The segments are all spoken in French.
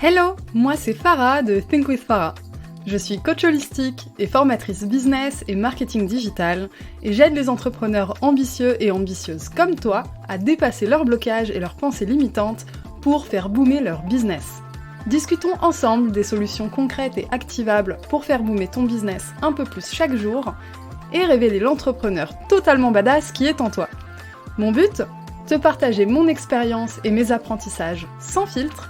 Hello, moi c'est Farah de Think with Farah. Je suis coach holistique et formatrice business et marketing digital et j'aide les entrepreneurs ambitieux et ambitieuses comme toi à dépasser leurs blocages et leurs pensées limitantes pour faire boomer leur business. Discutons ensemble des solutions concrètes et activables pour faire boomer ton business un peu plus chaque jour et révéler l'entrepreneur totalement badass qui est en toi. Mon but ? Te partager mon expérience et mes apprentissages sans filtre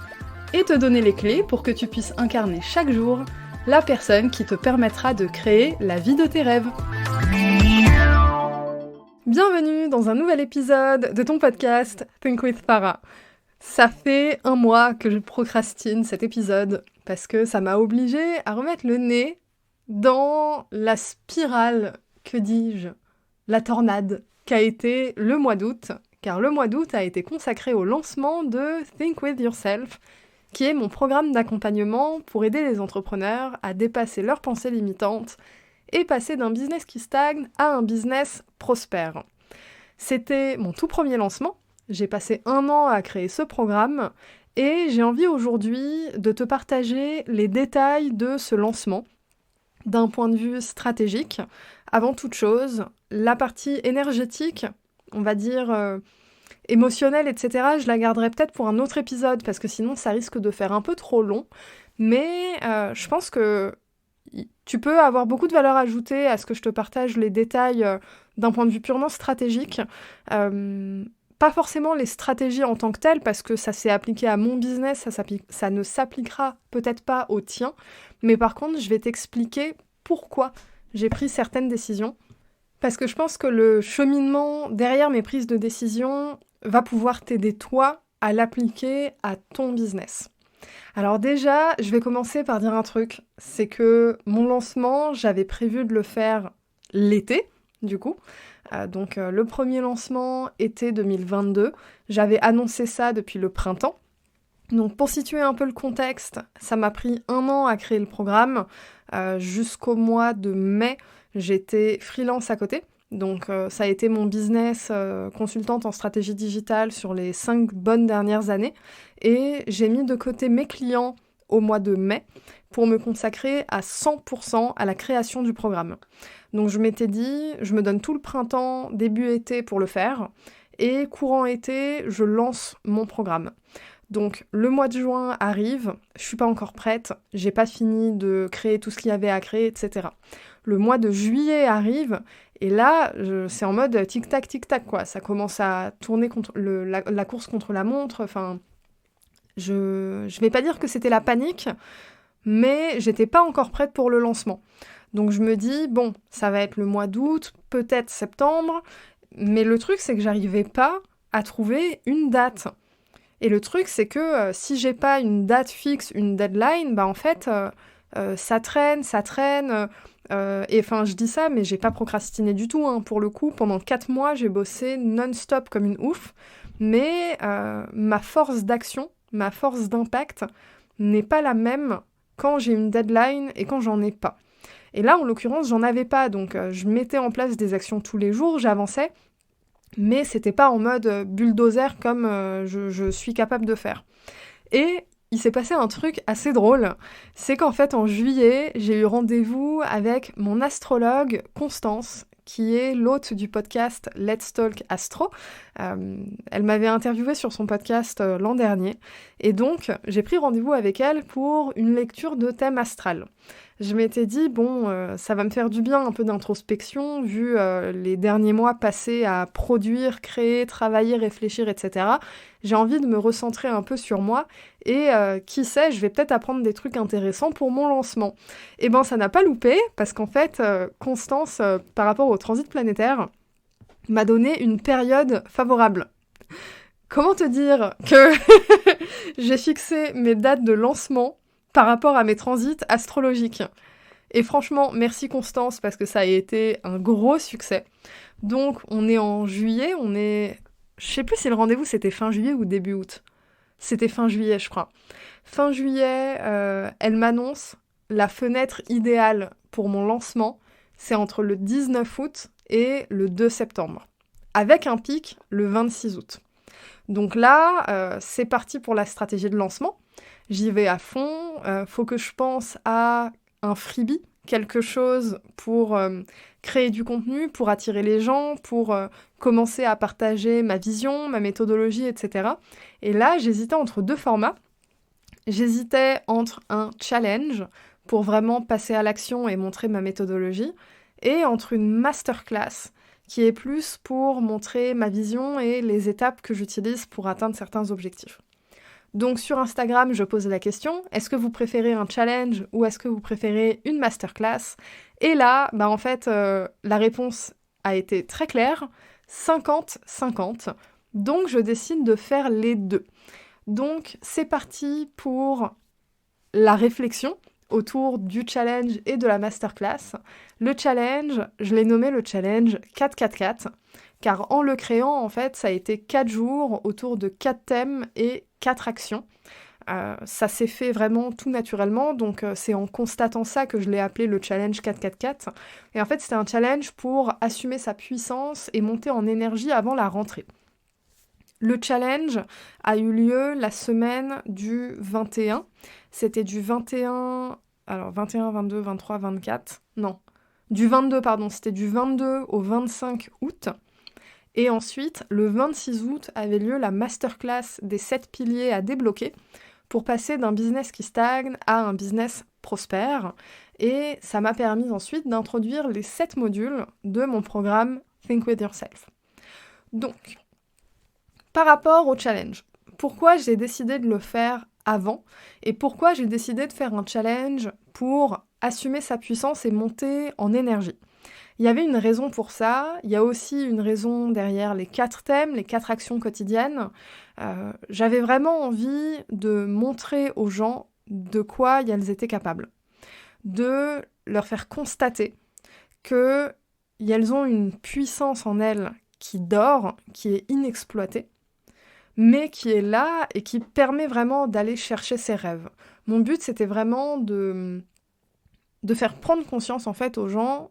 et te donner les clés pour que tu puisses incarner chaque jour la personne qui te permettra de créer la vie de tes rêves. Bienvenue dans un nouvel épisode de ton podcast Think with Farah. Ça fait 1 mois que je procrastine cet épisode parce que ça m'a obligée à remettre le nez dans la spirale, que dis-je, la tornade qu'a été le mois d'août, car le mois d'août a été consacré au lancement de Think with Yourself, qui est mon programme d'accompagnement pour aider les entrepreneurs à dépasser leurs pensées limitantes et passer d'un business qui stagne à un business prospère. C'était mon tout premier lancement, j'ai passé 1 an à créer ce programme et j'ai envie aujourd'hui de te partager les détails de ce lancement d'un point de vue stratégique. Avant toute chose, la partie énergétique, on va dire émotionnelle, etc., je la garderai peut-être pour un autre épisode, parce que sinon ça risque de faire un peu trop long, mais je pense que tu peux avoir beaucoup de valeur ajoutée à ce que je te partage les détails d'un point de vue purement stratégique. Pas forcément les stratégies en tant que telles, parce que ça s'est appliqué à mon business, ça ne s'appliquera peut-être pas au tien, mais par contre je vais t'expliquer pourquoi j'ai pris certaines décisions, parce que je pense que le cheminement derrière mes prises de décision va pouvoir t'aider toi à l'appliquer à ton business. Alors déjà, je vais commencer par dire un truc, c'est que mon lancement, j'avais prévu de le faire l'été, du coup. Donc le premier lancement, été 2022, j'avais annoncé ça depuis le printemps. Donc pour situer un peu le contexte, ça m'a pris 1 an à créer le programme. Jusqu'au mois de mai, j'étais freelance à côté. Donc ça a été mon business consultante en stratégie digitale sur les 5 bonnes dernières années. Et j'ai mis de côté mes clients au mois de mai pour me consacrer à 100% à la création du programme. Donc je m'étais dit, je me donne tout le printemps, début été pour le faire. Et courant été, je lance mon programme. Donc le mois de juin arrive, je suis pas encore prête, j'ai pas fini de créer tout ce qu'il y avait à créer, etc. Le mois de juillet arrive, et là, c'est en mode tic-tac, quoi. Ça commence à tourner contre la course contre la montre, enfin... Je vais pas dire que c'était la panique, mais j'étais pas encore prête pour le lancement. Donc je me dis, bon, ça va être le mois d'août, peut-être septembre, mais le truc, c'est que j'arrivais pas à trouver une date. Et le truc, c'est que si j'ai pas une date fixe, une deadline, bah en fait, ça traîne, et enfin, je dis ça, mais j'ai pas procrastiné du tout, hein. Pour le coup, pendant 4 mois, j'ai bossé non-stop comme une ouf, mais ma force d'action, ma force d'impact n'est pas la même quand j'ai une deadline et quand j'en ai pas. Et là, en l'occurrence, j'en avais pas, donc je mettais en place des actions tous les jours, j'avançais, mais c'était pas en mode bulldozer comme je suis capable de faire. Et il s'est passé un truc assez drôle, c'est qu'en fait en juillet, j'ai eu rendez-vous avec mon astrologue Constance, qui est l'hôte du podcast Let's Talk Astro. Elle m'avait interviewée sur son podcast l'an dernier, et donc j'ai pris rendez-vous avec elle pour une lecture de thème astral. Je m'étais dit, bon, ça va me faire du bien un peu d'introspection, vu les derniers mois passés à produire, créer, travailler, réfléchir, etc. J'ai envie de me recentrer un peu sur moi, et qui sait, je vais peut-être apprendre des trucs intéressants pour mon lancement. Et ben, ça n'a pas loupé, parce qu'en fait, Constance, par rapport au transit planétaire, m'a donné une période favorable. Comment te dire que j'ai fixé mes dates de lancement par rapport à mes transits astrologiques. Et franchement, merci Constance, parce que ça a été un gros succès. Donc, on est en juillet, je sais plus si le rendez-vous c'était fin juillet ou début août. C'était fin juillet, je crois. Fin juillet, elle m'annonce la fenêtre idéale pour mon lancement, c'est entre le 19 août et le 2 septembre. Avec un pic le 26 août. Donc là, c'est parti pour la stratégie de lancement. J'y vais à fond, faut que je pense à un freebie, quelque chose pour créer du contenu, pour attirer les gens, pour commencer à partager ma vision, ma méthodologie, etc. Et là, j'hésitais entre deux formats. J'hésitais entre un challenge pour vraiment passer à l'action et montrer ma méthodologie, et entre une masterclass qui est plus pour montrer ma vision et les étapes que j'utilise pour atteindre certains objectifs. Donc sur Instagram, je pose la question, est-ce que vous préférez un challenge ou est-ce que vous préférez une masterclass? Et là, en fait, la réponse a été très claire, 50-50. Donc je décide de faire les deux. Donc c'est parti pour la réflexion autour du challenge et de la masterclass. Le challenge, je l'ai nommé le challenge 4-4-4, car en le créant, en fait, ça a été 4 jours autour de 4 thèmes et 4 actions. Ça s'est fait vraiment tout naturellement, donc c'est en constatant ça que je l'ai appelé le challenge 4-4-4. Et en fait, c'était un challenge pour assumer sa puissance et monter en énergie avant la rentrée. Le challenge a eu lieu la semaine du 21. C'était du 21... Alors, 21, 22, 23, 24... Non. Du 22, pardon. C'était du 22 au 25 août. Et ensuite, le 26 août, avait lieu la masterclass des 7 piliers à débloquer pour passer d'un business qui stagne à un business prospère. Et ça m'a permis ensuite d'introduire les 7 modules de mon programme Think With Yourself. Donc, par rapport au challenge, pourquoi j'ai décidé de le faire avant et pourquoi j'ai décidé de faire un challenge pour assumer sa puissance et monter en énergie? Il y avait une raison pour ça, il y a aussi une raison derrière les 4 thèmes, les 4 actions quotidiennes. J'avais vraiment envie de montrer aux gens de quoi elles étaient capables, de leur faire constater qu'elles ont une puissance en elles qui dort, qui est inexploitée, mais qui est là et qui permet vraiment d'aller chercher ses rêves. Mon but, c'était vraiment de faire prendre conscience, en fait, aux gens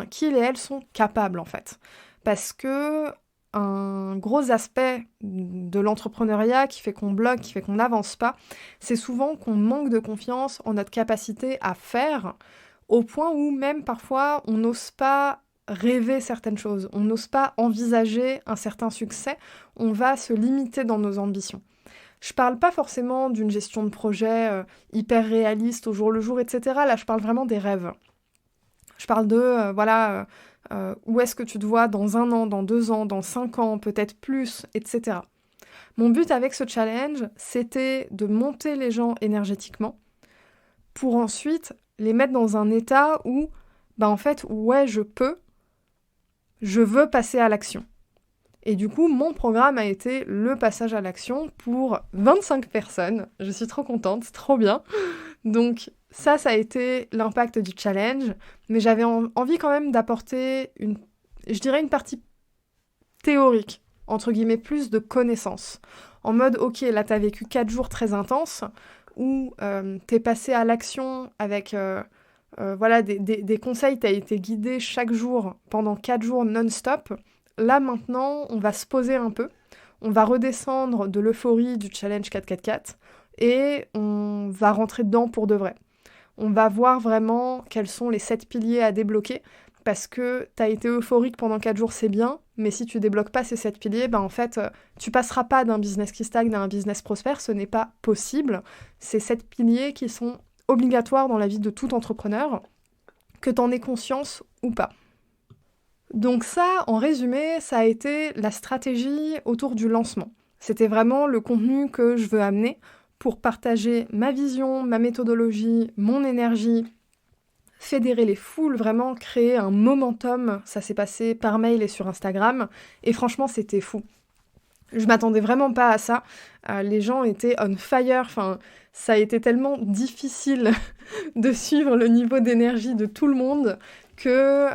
qu'ils et elles sont capables, en fait. Parce que un gros aspect de l'entrepreneuriat qui fait qu'on bloque, qui fait qu'on n'avance pas, c'est souvent qu'on manque de confiance en notre capacité à faire, au point où même parfois on n'ose pas rêver certaines choses, on n'ose pas envisager un certain succès, on va se limiter dans nos ambitions. Je parle pas forcément d'une gestion de projet hyper réaliste au jour le jour, etc. Là, je parle vraiment des rêves. Je parle de, où est-ce que tu te vois dans 1 an, dans 2 ans, dans 5 ans, peut-être plus, etc. Mon but avec ce challenge, c'était de monter les gens énergétiquement pour ensuite les mettre dans un état où, en fait, ouais, je veux passer à l'action. Et du coup, mon programme a été le passage à l'action pour 25 personnes. Je suis trop contente, c'est trop bien. Donc ça a été l'impact du challenge. Mais j'avais envie quand même d'apporter une partie théorique, entre guillemets, plus de connaissances. En mode, ok, là t'as vécu 4 jours très intenses, où t'es passé à l'action avec des conseils, t'as été guidé chaque jour pendant 4 jours non-stop. Là, maintenant, on va se poser un peu, on va redescendre de l'euphorie du challenge 4-4-4 et on va rentrer dedans pour de vrai. On va voir vraiment quels sont les 7 piliers à débloquer, parce que t'as été euphorique pendant 4 jours, c'est bien, mais si tu débloques pas ces 7 piliers, en fait, tu passeras pas d'un business qui stagne à un business prospère, ce n'est pas possible. Ces 7 piliers qui sont obligatoires dans la vie de tout entrepreneur, que t'en aies conscience ou pas. Donc ça, en résumé, ça a été la stratégie autour du lancement. C'était vraiment le contenu que je veux amener pour partager ma vision, ma méthodologie, mon énergie, fédérer les foules, vraiment créer un momentum. Ça s'est passé par mail et sur Instagram, et franchement, c'était fou. Je m'attendais vraiment pas à ça. Les gens étaient on fire, enfin, ça a été tellement difficile de suivre le niveau d'énergie de tout le monde que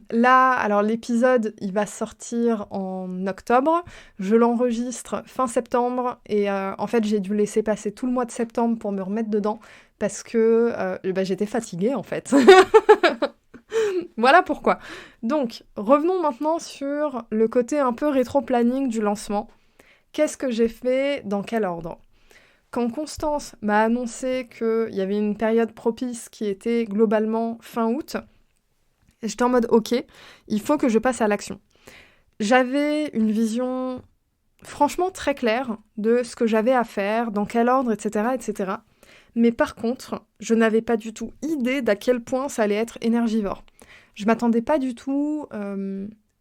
là, alors l'épisode, il va sortir en octobre. Je l'enregistre fin septembre et en fait, j'ai dû laisser passer tout le mois de septembre pour me remettre dedans parce que j'étais fatiguée en fait. Voilà pourquoi. Donc, revenons maintenant sur le côté un peu rétro-planning du lancement. Qu'est-ce que j'ai fait, dans quel ordre ? Quand Constance m'a annoncé qu'il y avait une période propice qui était globalement fin août, j'étais en mode ok, il faut que je passe à l'action. J'avais une vision franchement très claire de ce que j'avais à faire, dans quel ordre, etc., etc. Mais par contre, je n'avais pas du tout idée d'à quel point ça allait être énergivore. Je m'attendais pas du tout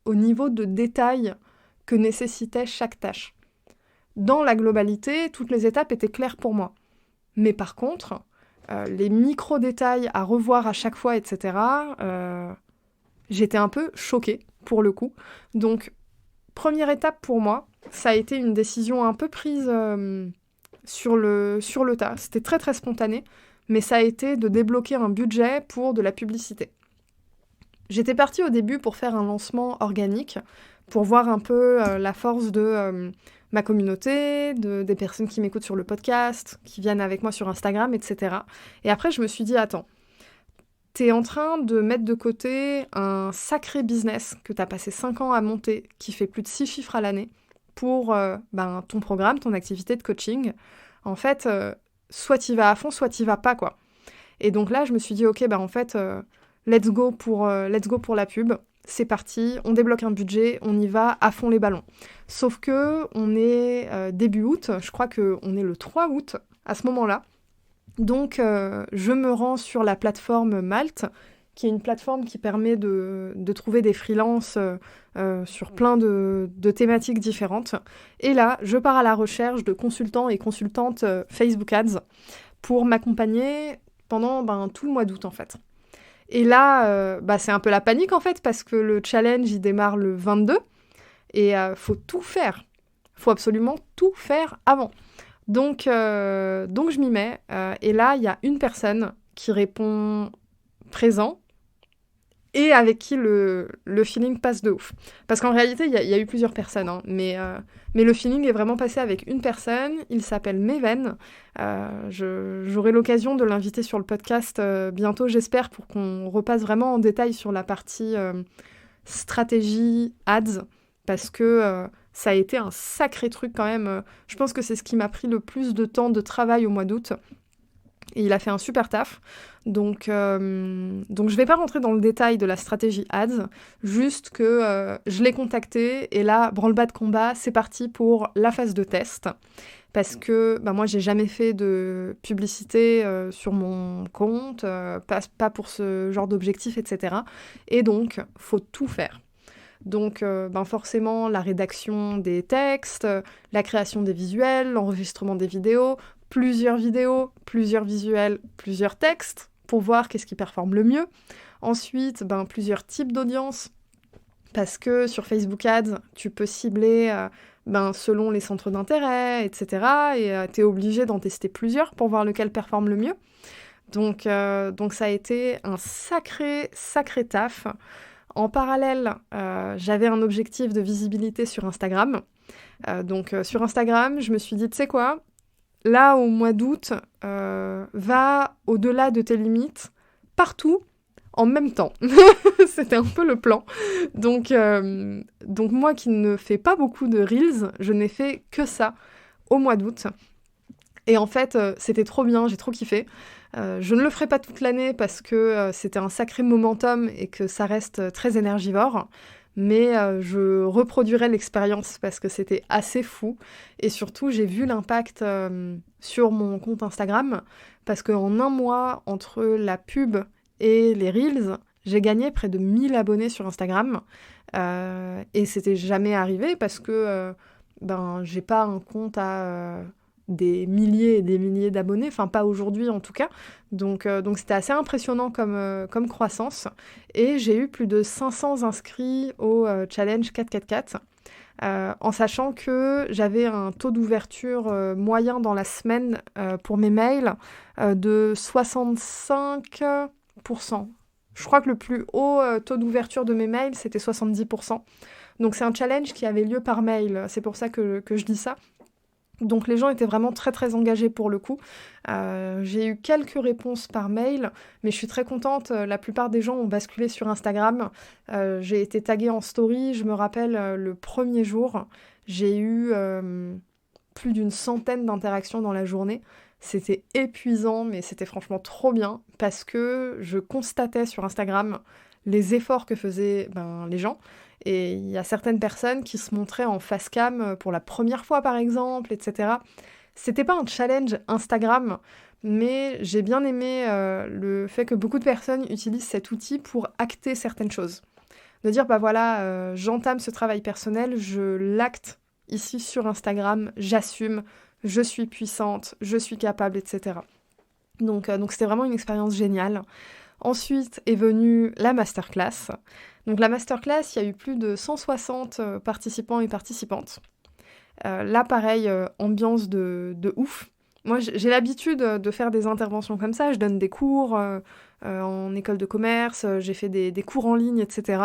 au niveau de détail que nécessitait chaque tâche. Dans la globalité, toutes les étapes étaient claires pour moi. Mais par contre, les micro-détails à revoir à chaque fois, etc., j'étais un peu choquée, pour le coup. Donc, première étape pour moi, ça a été une décision un peu prise sur le tas. C'était très très spontané, mais ça a été de débloquer un budget pour de la publicité. J'étais partie au début pour faire un lancement organique, pour voir un peu la force de ma communauté, des personnes qui m'écoutent sur le podcast, qui viennent avec moi sur Instagram, etc. Et après, je me suis dit, attends, t'es en train de mettre de côté un sacré business que t'as passé 5 ans à monter, qui fait plus de 6 chiffres à l'année, pour ton programme, ton activité de coaching. En fait, soit t'y vas à fond, soit t'y vas pas, quoi. Et donc là, je me suis dit, ok, en fait, let's go pour la pub. C'est parti, on débloque un budget, on y va à fond les ballons. Sauf que on est début août, je crois qu'on est le 3 août à ce moment-là. Donc, je me rends sur la plateforme Malte, qui est une plateforme qui permet de trouver des freelances sur plein de thématiques différentes. Et là, je pars à la recherche de consultants et consultantes Facebook Ads pour m'accompagner pendant tout le mois d'août, en fait. Et là, c'est un peu la panique, en fait, parce que le challenge, il démarre le 22, et faut tout faire. Faut absolument tout faire avant. Donc je m'y mets, et là, il y a une personne qui répond présent, et avec qui le feeling passe de ouf. Parce qu'en réalité, il y a eu plusieurs personnes, hein, mais le feeling est vraiment passé avec une personne. Il s'appelle Meven. J'aurai l'occasion de l'inviter sur le podcast bientôt, j'espère, pour qu'on repasse vraiment en détail sur la partie stratégie ads, parce que ça a été un sacré truc quand même. Je pense que c'est ce qui m'a pris le plus de temps de travail au mois d'août. Et il a fait un super taf. Donc je vais pas rentrer dans le détail de la stratégie ads, juste que je l'ai contacté, et là, branle-bas de combat, c'est parti pour la phase de test. Parce que moi, j'ai jamais fait de publicité sur mon compte, pas pour ce genre d'objectif, etc. Et donc, faut tout faire. Donc forcément, la rédaction des textes, la création des visuels, l'enregistrement des vidéos, plusieurs visuels, plusieurs textes, pour voir qu'est-ce qui performe le mieux. Ensuite, plusieurs types d'audience, parce que sur Facebook Ads, tu peux cibler selon les centres d'intérêt, etc. Et tu es obligé d'en tester plusieurs pour voir lequel performe le mieux. Donc ça a été un sacré taf. En parallèle, j'avais un objectif de visibilité sur Instagram. Sur Instagram, je me suis dit, tu sais quoi, là, au mois d'août, va au-delà de tes limites, partout, en même temps. C'était un peu le plan. Donc moi qui ne fais pas beaucoup de Reels, je n'ai fait que ça au mois d'août. Et en fait, c'était trop bien, j'ai trop kiffé. Je ne le ferai pas toute l'année parce que c'était un sacré momentum et que ça reste très énergivore. Mais je reproduirai l'expérience parce que c'était assez fou. Et surtout, j'ai vu l'impact sur mon compte Instagram, parce qu'en un mois, entre la pub et les Reels, j'ai gagné près de 1000 abonnés sur Instagram. Et c'était jamais arrivé parce que j'ai pas un compte à des milliers et des milliers d'abonnés, enfin pas aujourd'hui en tout cas. Donc c'était assez impressionnant comme croissance. Et j'ai eu plus de 500 inscrits au challenge 444, en sachant que j'avais un taux d'ouverture moyen dans la semaine pour mes mails de 65%. Je crois que le plus haut taux d'ouverture de mes mails, c'était 70%. Donc c'est un challenge qui avait lieu par mail, c'est pour ça que je dis ça. Donc les gens étaient vraiment très très engagés pour le coup. J'ai eu quelques réponses par mail, mais je suis très contente. La plupart des gens ont basculé sur Instagram. J'ai été taguée en story. Je me rappelle le premier jour, j'ai eu plus d'une centaine d'interactions dans la journée. C'était épuisant, mais c'était franchement trop bien, parce que je constatais sur Instagram les efforts que faisaient les gens. Et il y a certaines personnes qui se montraient en face cam pour la première fois, par exemple, etc. C'était pas un challenge Instagram, mais j'ai bien aimé le fait que beaucoup de personnes utilisent cet outil pour acter certaines choses. De dire, j'entame ce travail personnel, je l'acte ici sur Instagram, j'assume, je suis puissante, je suis capable, etc. Donc c'était vraiment une expérience géniale. Ensuite est venue la masterclass. Donc la masterclass, il y a eu plus de 160 participants et participantes. Là, pareil, ambiance de ouf. Moi, j'ai l'habitude de faire des interventions comme ça. Je donne des cours en école de commerce, j'ai fait des cours en ligne, etc.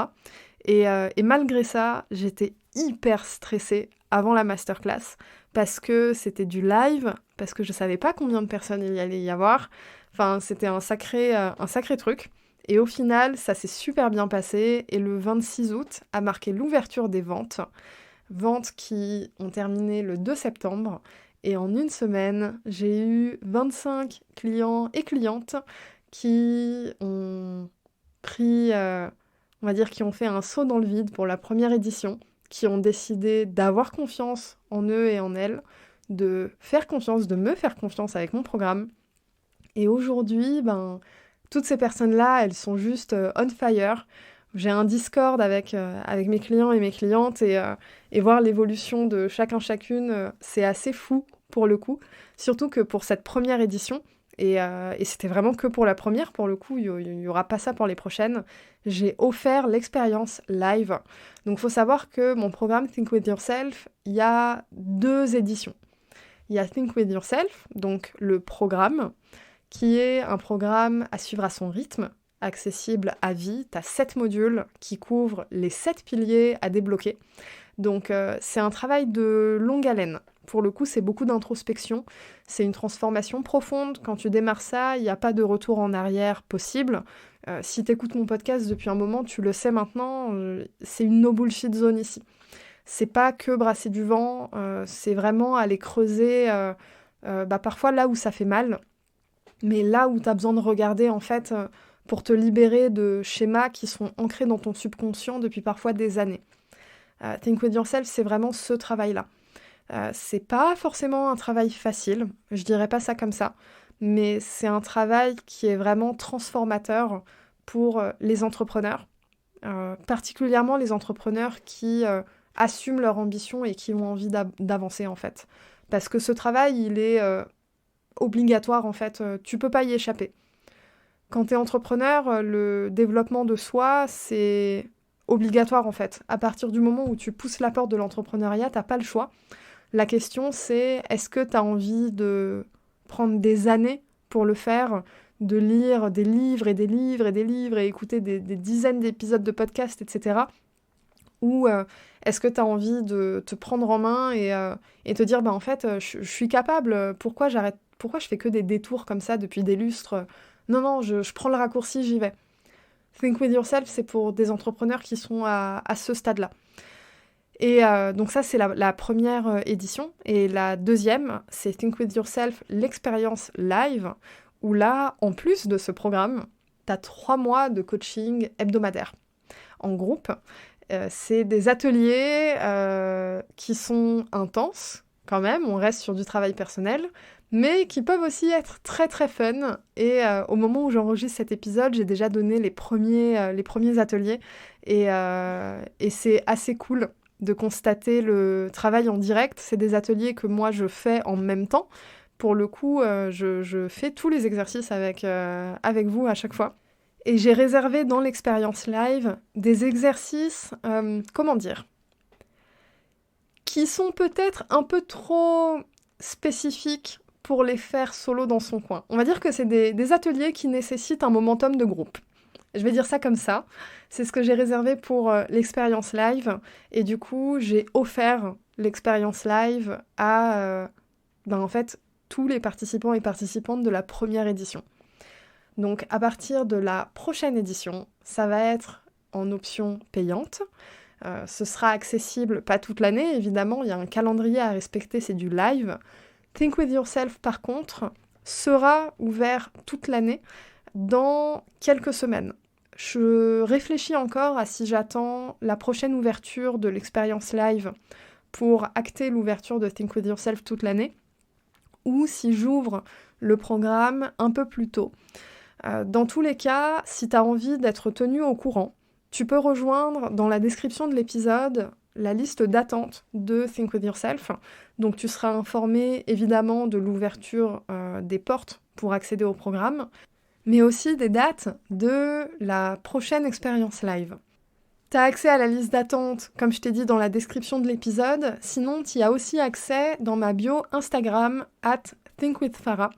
Et malgré ça, j'étais hyper stressée avant la masterclass parce que c'était du live, parce que je savais pas combien de personnes il y allait y avoir. Enfin, c'était un sacré truc. Et au final, ça s'est super bien passé. Et le 26 août a marqué l'ouverture des ventes. Ventes qui ont terminé le 2 septembre. Et en une semaine, j'ai eu 25 clients et clientes qui ont pris, on va dire, qui ont fait un saut dans le vide pour la première édition, qui ont décidé d'avoir confiance en eux et en elles, de faire confiance, de me faire confiance avec mon programme. Et aujourd'hui, toutes ces personnes-là, elles sont juste on fire. J'ai un Discord avec mes clients et mes clientes et voir l'évolution de chacune, c'est assez fou pour le coup. Surtout que pour cette première édition, et c'était vraiment que pour la première, pour le coup, il n'y aura pas ça pour les prochaines, j'ai offert l'expérience live. Donc il faut savoir que mon programme Think With Yourself, il y a 2 éditions. Il y a Think With Yourself, donc le programme, qui est un programme à suivre à son rythme, accessible à vie. Tu as 7 modules qui couvrent les 7 piliers à débloquer. Donc c'est un travail de longue haleine. Pour le coup, c'est beaucoup d'introspection. C'est une transformation profonde. Quand tu démarres ça, il n'y a pas de retour en arrière possible. Si tu écoutes mon podcast depuis un moment, tu le sais maintenant, c'est une no bullshit zone ici. C'est pas que brasser du vent, c'est vraiment aller creuser parfois là où ça fait mal, mais là où tu as besoin de regarder en fait pour te libérer de schémas qui sont ancrés dans ton subconscient depuis parfois des années. Think With Yourself, c'est vraiment ce travail-là. C'est pas forcément un travail facile, je dirais pas ça comme ça, mais c'est un travail qui est vraiment transformateur pour les entrepreneurs, particulièrement les entrepreneurs qui assument leur ambition et qui ont envie d'avancer en fait. Parce que ce travail, il est obligatoire en fait, tu peux pas y échapper. Quand tu es entrepreneur, le développement de soi, c'est obligatoire en fait. À partir du moment où tu pousses la porte de l'entrepreneuriat, t'as pas le choix. La question c'est, est-ce que tu as envie de prendre des années pour le faire, de lire des livres et des livres et des livres et écouter des dizaines d'épisodes de podcasts, etc. Ou est-ce que tu as envie de te prendre en main et te dire, en fait, je suis capable, pourquoi je fais que des détours comme ça depuis des lustres? Non, je prends le raccourci, j'y vais. Think With Yourself, c'est pour des entrepreneurs qui sont à ce stade-là. Et donc ça, c'est la première édition. Et la deuxième, c'est Think With Yourself, l'expérience live, où là, en plus de ce programme, tu as 3 mois de coaching hebdomadaire en groupe. C'est des ateliers qui sont intenses, quand même, on reste sur du travail personnel, mais qui peuvent aussi être très très fun. Et au moment où j'enregistre cet épisode, j'ai déjà donné les premiers ateliers, et c'est assez cool de constater le travail en direct. C'est des ateliers que moi je fais en même temps. Pour le coup, je fais tous les exercices avec vous à chaque fois. Et j'ai réservé dans l'expérience live des exercices, qui sont peut-être un peu trop spécifiques pour les faire solo dans son coin. On va dire que c'est des ateliers qui nécessitent un momentum de groupe. Je vais dire ça comme ça. C'est ce que j'ai réservé pour l'expérience live. Et du coup, j'ai offert l'expérience live à en fait, tous les participants et participantes de la première édition. Donc à partir de la prochaine édition, ça va être en option payante. Ce sera accessible, pas toute l'année, évidemment, il y a un calendrier à respecter, c'est du live. Think with Yourself, par contre, sera ouvert toute l'année dans quelques semaines. Je réfléchis encore à si j'attends la prochaine ouverture de l'expérience live pour acter l'ouverture de Think with Yourself toute l'année, ou si j'ouvre le programme un peu plus tôt. Dans tous les cas, si tu as envie d'être tenu au courant, tu peux rejoindre dans la description de l'épisode la liste d'attente de Think with Yourself. Donc tu seras informé évidemment de l'ouverture des portes pour accéder au programme, mais aussi des dates de la prochaine expérience live. Tu as accès à la liste d'attente, comme je t'ai dit, dans la description de l'épisode. Sinon, tu y as aussi accès dans ma bio Instagram @thinkwithfarah.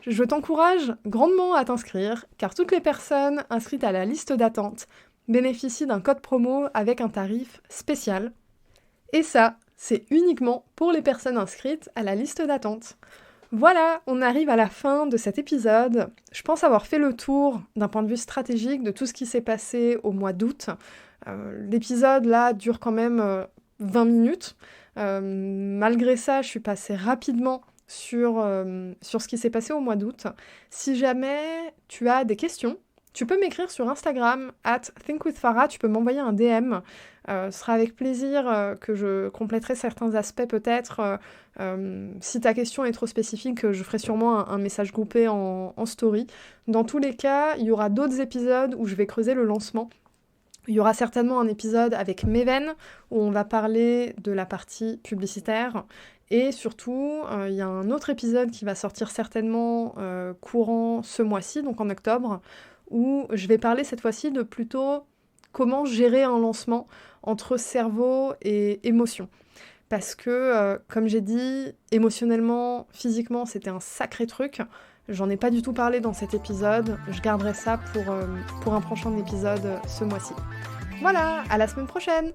Je t'encourage grandement à t'inscrire, car toutes les personnes inscrites à la liste d'attente bénéficient d'un code promo avec un tarif spécial. Et ça, c'est uniquement pour les personnes inscrites à la liste d'attente. Voilà, on arrive à la fin de cet épisode. Je pense avoir fait le tour d'un point de vue stratégique de tout ce qui s'est passé au mois d'août. L'épisode là dure quand même 20 minutes. Malgré ça, je suis passée rapidement sur ce qui s'est passé au mois d'août. Si jamais tu as des questions, tu peux m'écrire sur Instagram @thinkwithfarah, tu peux m'envoyer un DM. Ce sera avec plaisir que je compléterai certains aspects peut-être. Si ta question est trop spécifique, je ferai sûrement un message groupé en story. Dans tous les cas, il y aura d'autres épisodes où je vais creuser le lancement. Il y aura certainement un épisode avec Meven où on va parler de la partie publicitaire. Et surtout, il y a un autre épisode qui va sortir certainement courant ce mois-ci, donc en octobre, où je vais parler cette fois-ci de plutôt comment gérer un lancement entre cerveau et émotion. Parce que, comme j'ai dit, émotionnellement, physiquement, c'était un sacré truc. J'en ai pas du tout parlé dans cet épisode. Je garderai ça pour un prochain épisode ce mois-ci. Voilà, à la semaine prochaine!